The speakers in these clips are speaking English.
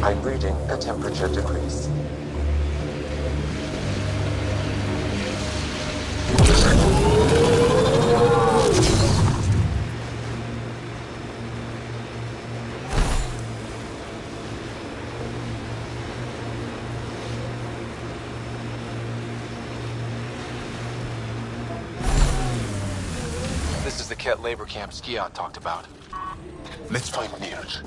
I'm reading a temperature decrease. This is the Ket labor camp Skion talked about. Let's find Nirj.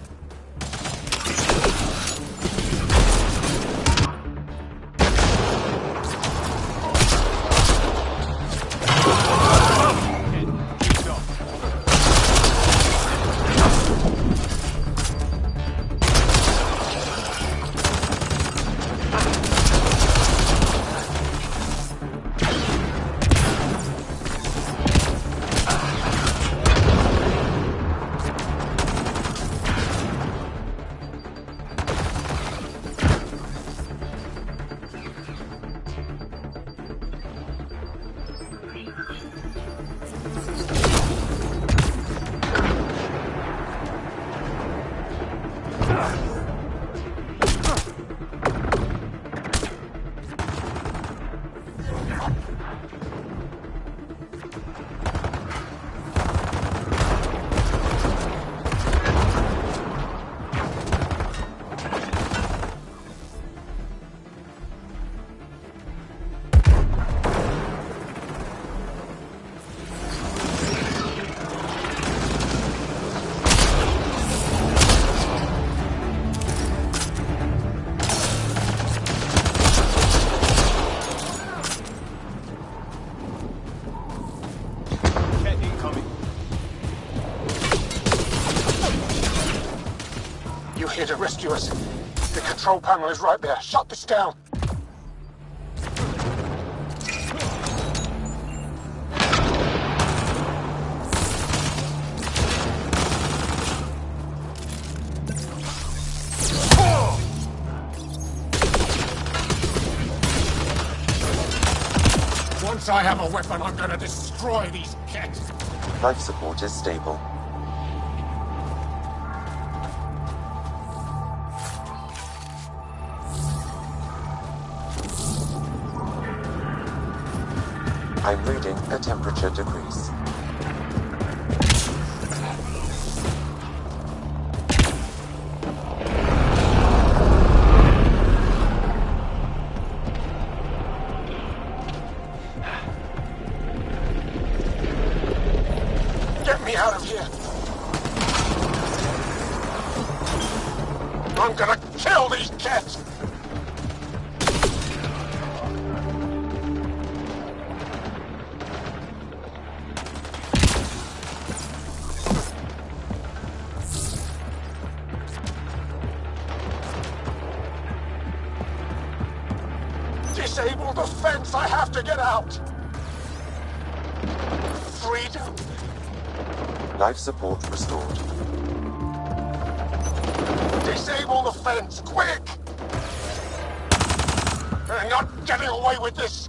Here to rescue us. The control panel is right there. Shut this down. Once I have a weapon, I'm gonna destroy these cats. Life support is stable. I'm reading a temperature decrease. Get me out of here! I'm gonna kill these cats! Disable the fence! I have to get out! Freedom! Life support restored. Disable the fence, quick! You're not getting away with this!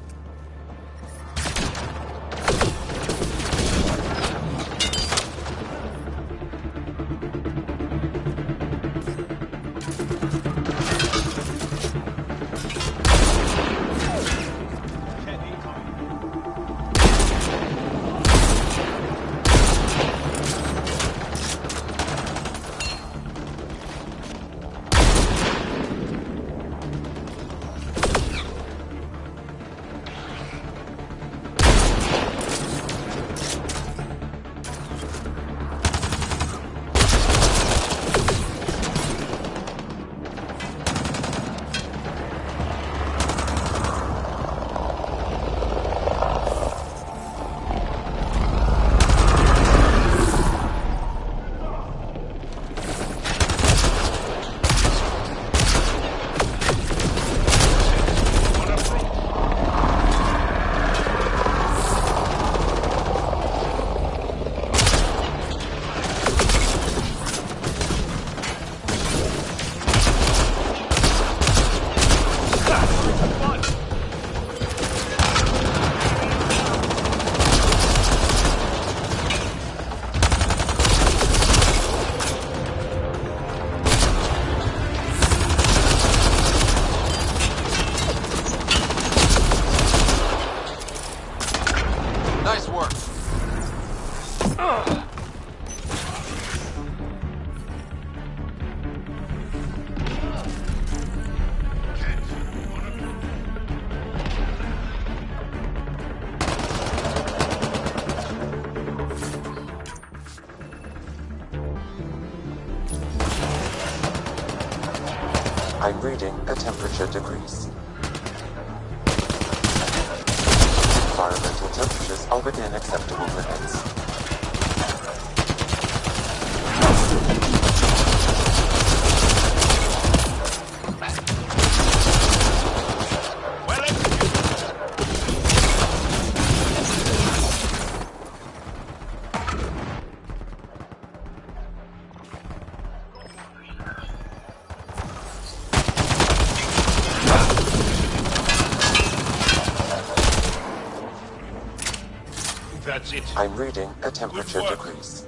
I'm reading a temperature decrease. Environmental temperatures are within acceptable limits. That's it. I'm reading a temperature decrease.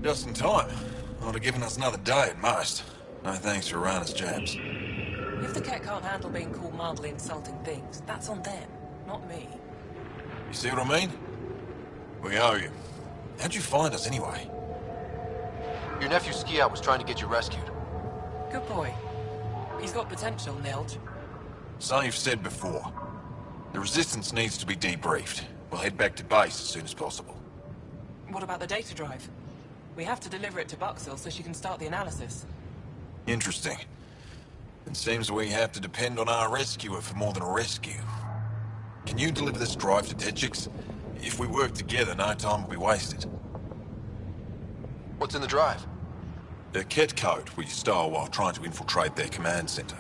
Just in time. Would have given us another day at most. No thanks for Rana's jams. If the Ket can't handle being called mildly insulting things, that's on them, not me. You see what I mean? We owe you. How'd you find us anyway? Your nephew Skiat was trying to get you rescued. Good boy. He's got potential, Nilge. So you've said before. The Resistance needs to be debriefed. We'll head back to base as soon as possible. What about the data drive? We have to deliver it to Buxil so she can start the analysis. Interesting. It seems we have to depend on our rescuer for more than a rescue. Can you deliver this drive to Techix? If we work together, no time will be wasted. What's in the drive? The Ket code we stole while trying to infiltrate their command center.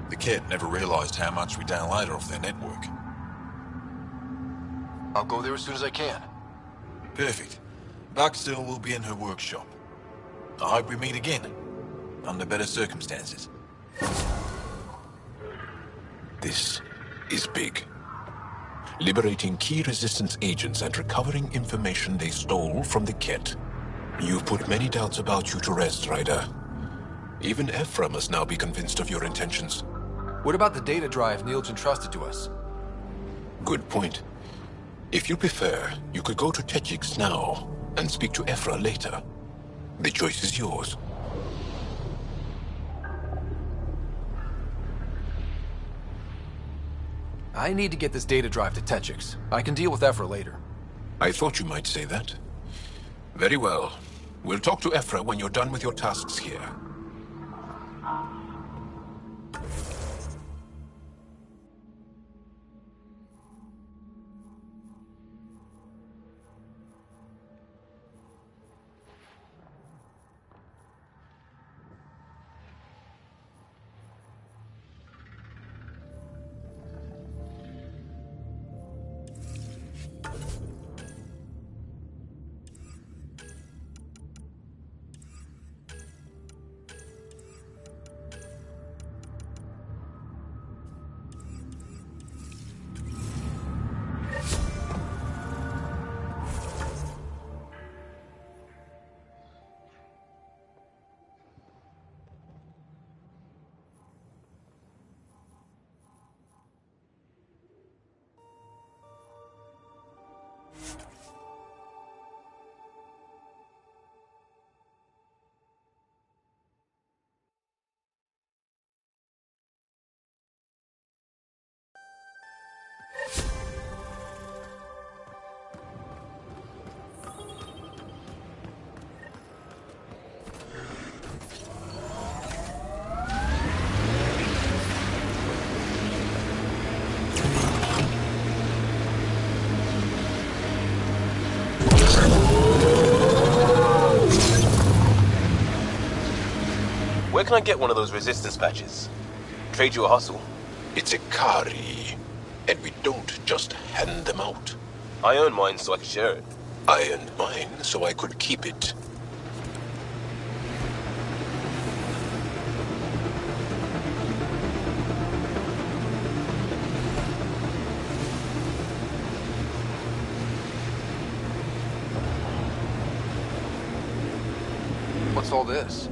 The Ket never realized how much we downloaded off their network. I'll go there as soon as I can. Perfect. Buxil will be in her workshop. I hope we meet again, under better circumstances. This is big. Liberating key Resistance agents and recovering information they stole from the Ket. You've put many doubts about you to rest, Ryder. Even Ephra must now be convinced of your intentions. What about the data drive Neil's entrusted to us? Good point. If you prefer, you could go to Techix now and speak to Ephra later. The choice is yours. I need to get this data drive to Techix. I can deal with Ephra later. I thought you might say that. Very well. We'll talk to Ephra when you're done with your tasks here. Where can I get one of those Resistance patches? Trade you a hustle? It's a Kari, and we don't just hand them out. I earned mine so I could share it. I earned mine so I could keep it. What's all this?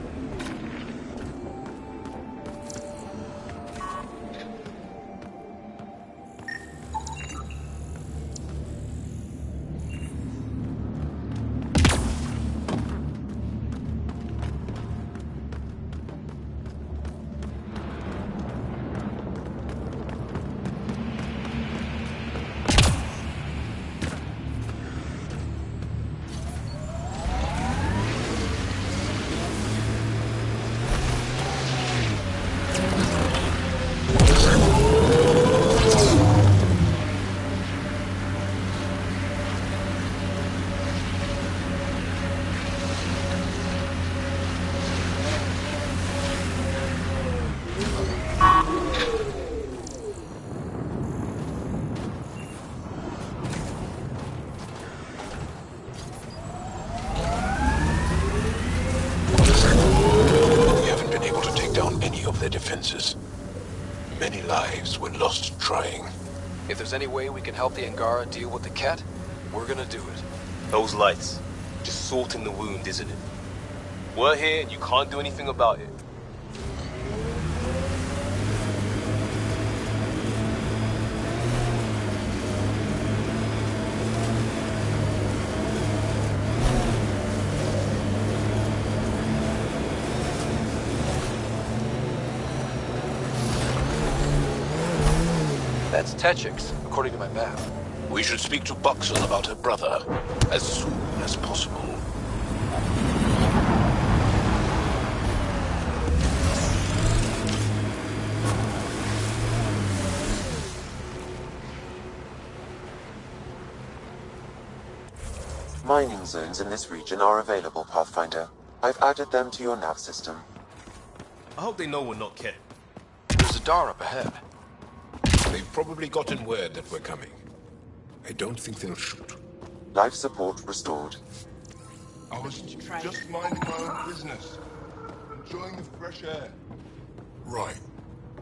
lost trying. If there's any way we can help the Angara deal with the Ket, we're gonna do it. Those lights. Just salt in the wound, isn't it? We're here and you can't do anything about it. That's Techix, according to my map. We should speak to Buxel about her brother as soon as possible. Mining zones in this region are available, Pathfinder. I've added them to your nav system. I hope they know we're not Ket. There's a door up ahead. They've probably gotten word that we're coming. I don't think they'll shoot. Life support restored. I was just minding my own business. Enjoying the fresh air. Right.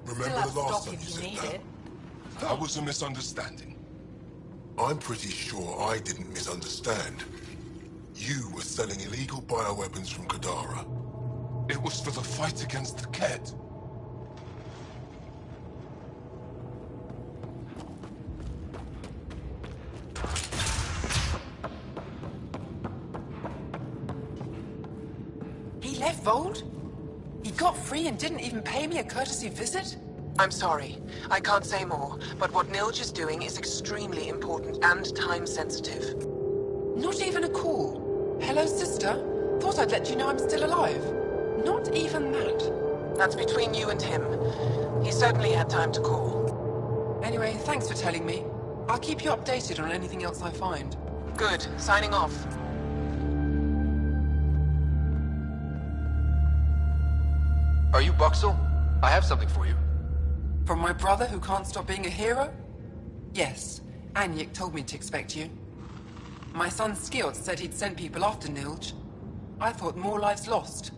Remember the last time you said that? That was a misunderstanding. I'm pretty sure I didn't misunderstand. You were selling illegal bioweapons from Kadara. It was for the fight against the Ket. He left Vold? He got free and didn't even pay me a courtesy visit? I'm sorry. I can't say more, but what Nilge is doing is extremely important and time-sensitive. Not even a call. Hello, sister. Thought I'd let you know I'm still alive. Not even that. That's between you and him. He certainly had time to call. Anyway, thanks for telling me. I'll keep you updated on anything else I find. Good. Signing off. Are you Buxel? I have something for you. From my brother who can't stop being a hero? Yes. Anyik told me to expect you. My son Skjort said he'd sent people after Nilge. I thought more lives lost.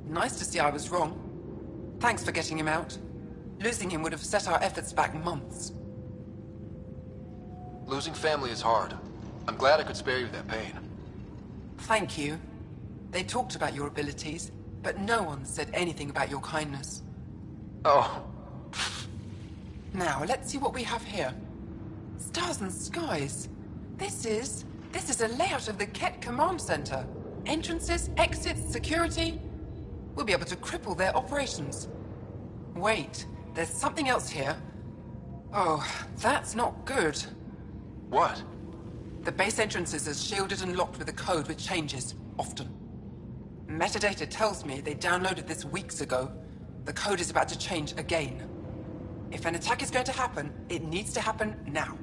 Nice to see I was wrong. Thanks for getting him out. Losing him would have set our efforts back months. Losing family is hard. I'm glad I could spare you that pain. Thank you. They talked about your abilities, but no one said anything about your kindness. Oh. Now, let's see what we have here. Stars and skies. This is a layout of the Ket Command Center. Entrances, exits, security. We'll be able to cripple their operations. Wait, there's something else here. Oh, that's not good. What? The base entrances are shielded and locked with a code which changes, often. Metadata tells me they downloaded this weeks ago. The code is about to change again. If an attack is going to happen, it needs to happen now.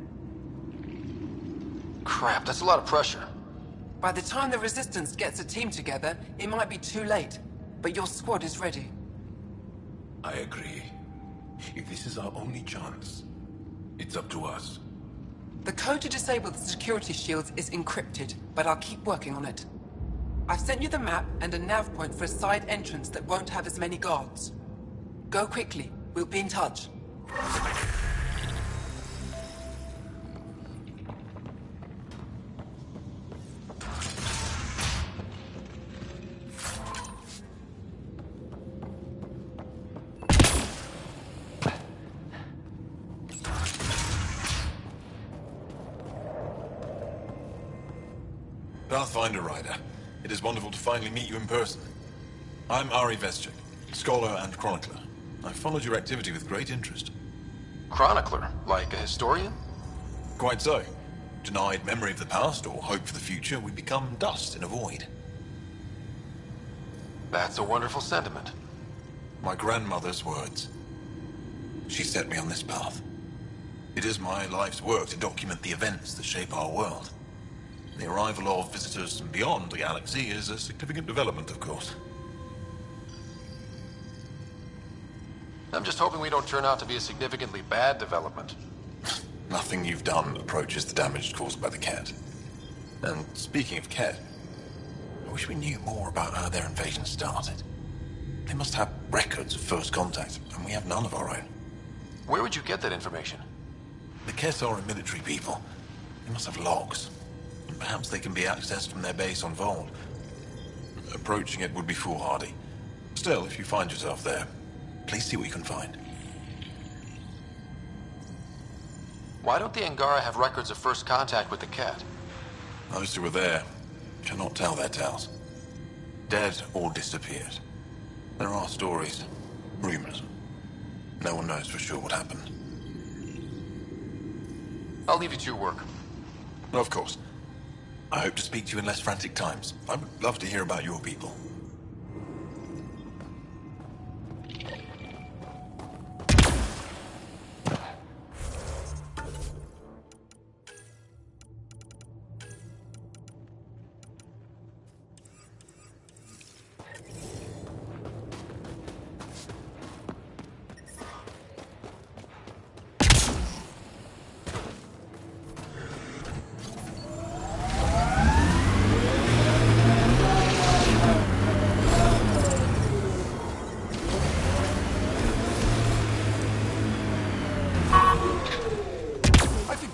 Crap, that's a lot of pressure. By the time the Resistance gets a team together, it might be too late. But your squad is ready. I agree. If this is our only chance, it's up to us. The code to disable the security shields is encrypted, but I'll keep working on it. I've sent you the map and a nav point for a side entrance that won't have as many guards. Go quickly. We'll be in touch. Pathfinder Rider, it is wonderful to finally meet you in person. I'm Ari Vestchik, scholar and chronicler. I've followed your activity with great interest. Chronicler? Like a historian? Quite so. Denied memory of the past or hope for the future, we become dust in a void. That's a wonderful sentiment. My grandmother's words. She set me on this path. It is my life's work to document the events that shape our world. The arrival of visitors from beyond the galaxy is a significant development, of course. I'm just hoping we don't turn out to be a significantly bad development. Nothing you've done approaches the damage caused by the Ket. And speaking of Ket, I wish we knew more about how their invasion started. They must have records of first contact, and we have none of our own. Where would you get that information? The Kett are a military people. They must have logs. Perhaps they can be accessed from their base on Vold. Approaching it would be foolhardy. Still, if you find yourself there, please see what you can find. Why don't the Angara have records of first contact with the Kett? Those who were there cannot tell their tales. Dead or disappeared. There are stories, rumors. No one knows for sure what happened. I'll leave you to your work. Of course. I hope to speak to you in less frantic times. I would love to hear about your people.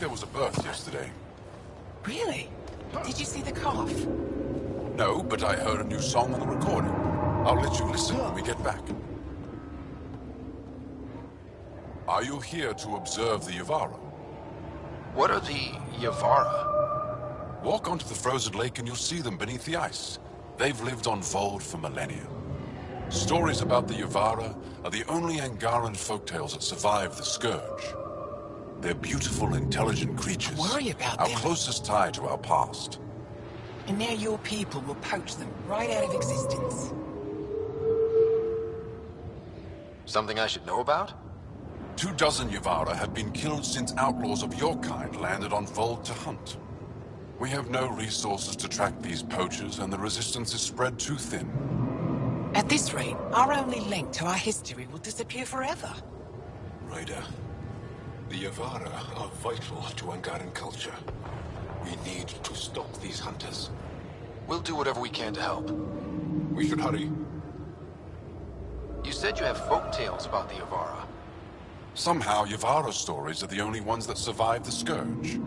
There was a birth yesterday. Really? Did you see the calf? No, but I heard a new song on the recording. I'll let you listen when we get back. Are you here to observe the Yavara? What are the Yavara? Walk onto the frozen lake and you'll see them beneath the ice. They've lived on Vold for millennia. Stories about the Yavara are the only Angaran folktales that survive the Scourge. They're beautiful, intelligent creatures. I worry about our them. closest tie to our past. And now your people will poach them right out of existence. Something I should know about? 24 Yavara have been killed since outlaws of your kind landed on Vold to hunt. We have no resources to track these poachers, and the resistance is spread too thin. At this rate, our only link to our history will disappear forever. Ryder, the Yavara are vital to Angaran culture. We need to stop these hunters. We'll do whatever we can to help. We should hurry. You said you have folk tales about the Yavara. Somehow, Yavara stories are the only ones that survive the Scourge.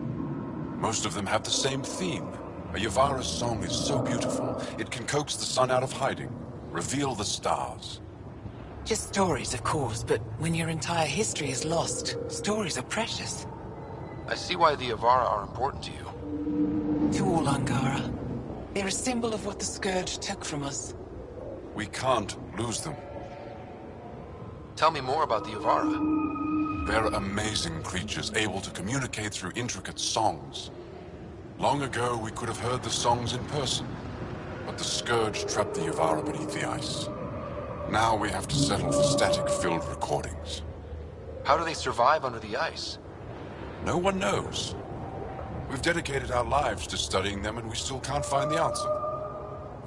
Most of them have the same theme. A Yavara song is so beautiful, it can coax the sun out of hiding, reveal the stars. Just stories, of course, but when your entire history is lost, stories are precious. I see why the Yavara are important to you. To all Angara. They're a symbol of what the Scourge took from us. We can't lose them. Tell me more about the Yavara. They're amazing creatures, able to communicate through intricate songs. Long ago, we could have heard the songs in person, but the Scourge trapped the Yavara beneath the ice. Now we have to settle for static-filled recordings. How do they survive under the ice? No one knows. We've dedicated our lives to studying them, and we still can't find the answer.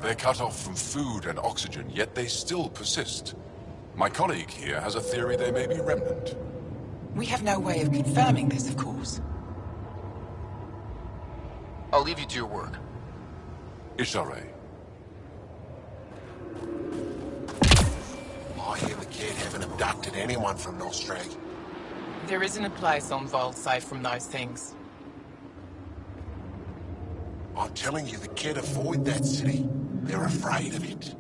They're cut off from food and oxygen, yet they still persist. My colleague here has a theory they may be remnant. We have no way of confirming this, of course. I'll leave you to your work. Ishare. I hear the kid haven't abducted anyone from Nostrad. There isn't a place on Vold safe from those things. I'm telling you, the kid avoid that city. They're afraid of it.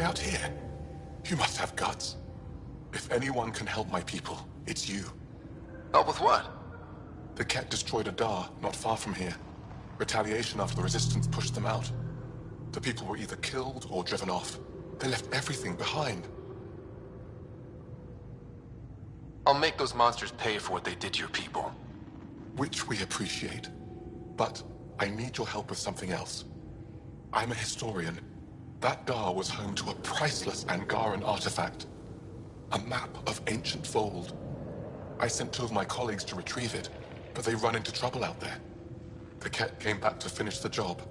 way out here? You must have guts. If anyone can help my people, it's you. Help with what? The Ket destroyed a Dar not far from here. Retaliation after the Resistance pushed them out. The people were either killed or driven off. They left everything behind. I'll make those monsters pay for what they did to your people. Which we appreciate. But I need your help with something else. I'm a historian. That Dar was home to a priceless Angaran artifact. A map of ancient Vold. I sent 2 of my colleagues to retrieve it, but they run into trouble out there. The Ket came back to finish the job.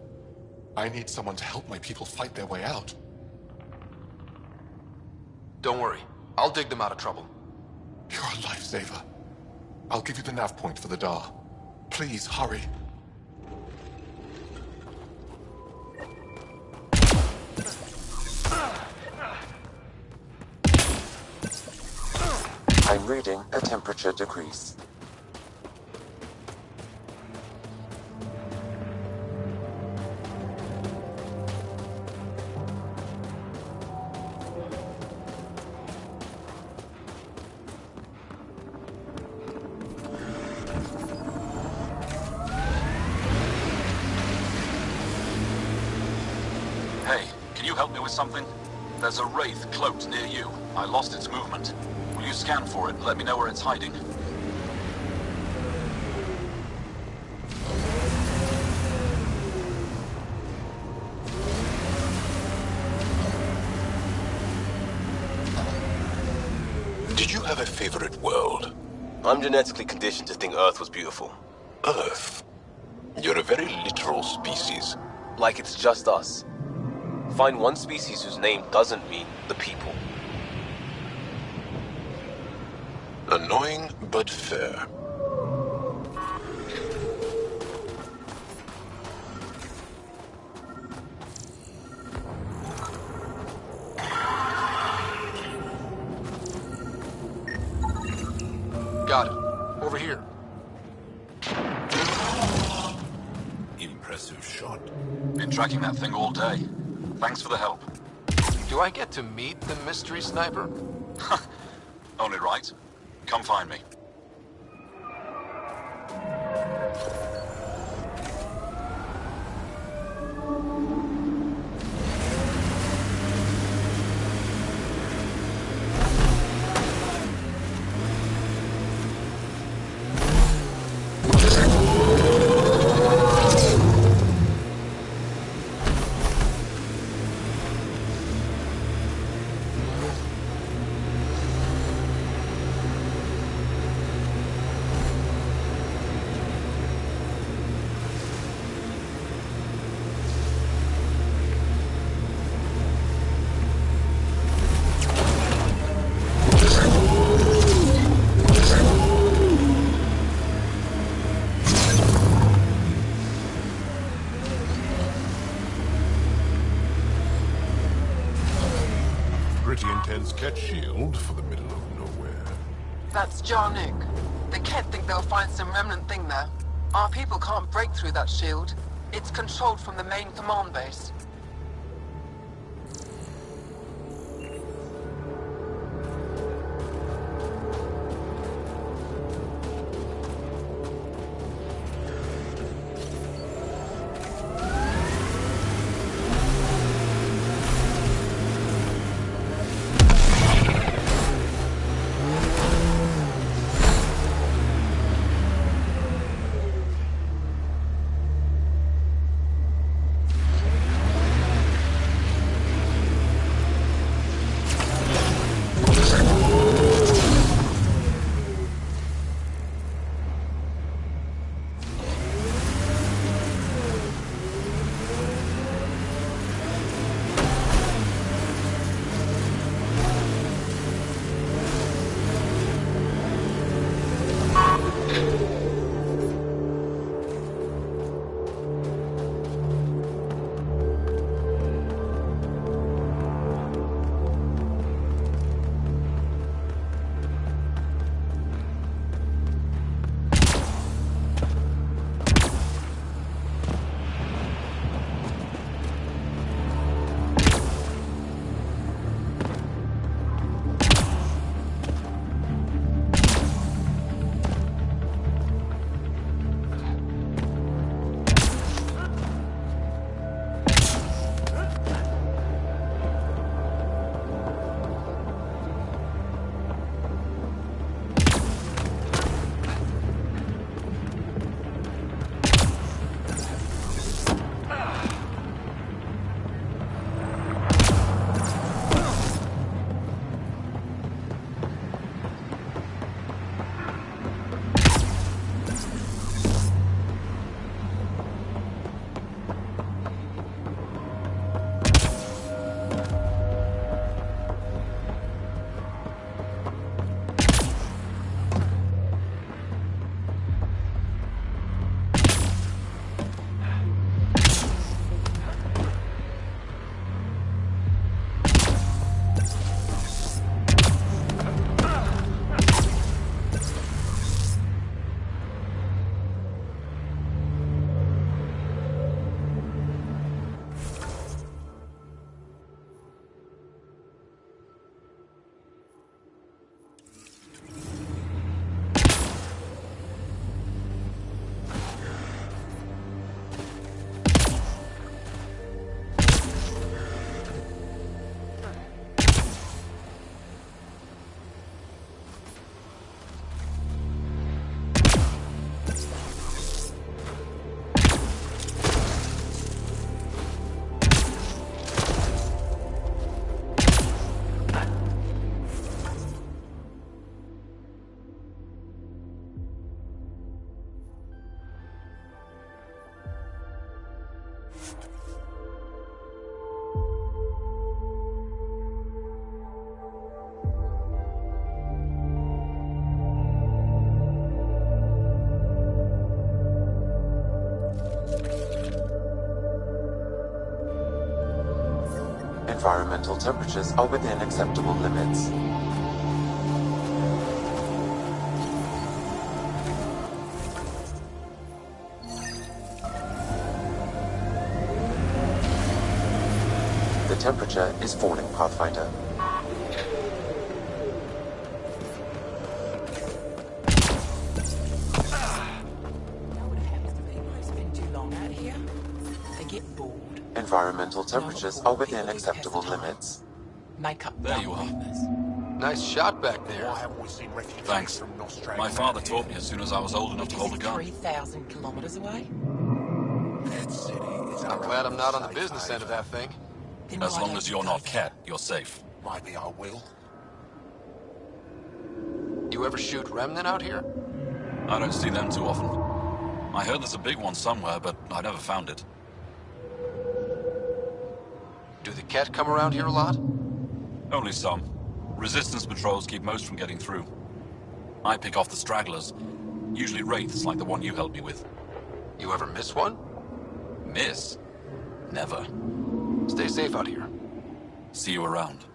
I need someone to help my people fight their way out. Don't worry. I'll dig them out of trouble. You're a lifesaver. I'll give you the nav point for the Dar. Please, hurry. I'm reading a temperature decrease. Hey, can you help me with something? There's a wraith cloaked near you. I lost its movement. Will you scan for it and let me know where it's hiding? Did you have a favorite world? I'm genetically conditioned to think Earth was beautiful. Earth? You're a very literal species. Like it's just us. Find one species whose name doesn't mean the people. Annoying, but fair. Got it. Over here. Impressive shot. Been tracking that thing all day. Thanks for the help. Do I get to meet the mystery sniper? Only right. Come find me. Pretty intense Ket shield for the middle of nowhere. That's Jarnik. The Ket think they'll find some remnant thing there. Our people can't break through that shield. It's controlled from the main command base. Environmental temperatures are within acceptable limits. The temperature is falling, Pathfinder. Environmental temperatures are within acceptable limits. There you are. Nice shot back there. Why haven't we seen refugees Thanks. from Nostradamus? My father taught me as soon as I was old enough to hold a gun. 3,000 kilometers away? That city is I'm glad I'm not on the business end of that thing. As long as you're not Ket, you're safe. Maybe I will. You ever shoot Remnant out here? I don't see them too often. I heard there's a big one somewhere, but I never found it. Do the Ket come around here a lot? Only some. Resistance patrols keep most from getting through. I pick off the stragglers. Usually wraiths like the one you helped me with. You ever miss one? Miss? Never. Stay safe out here. See you around.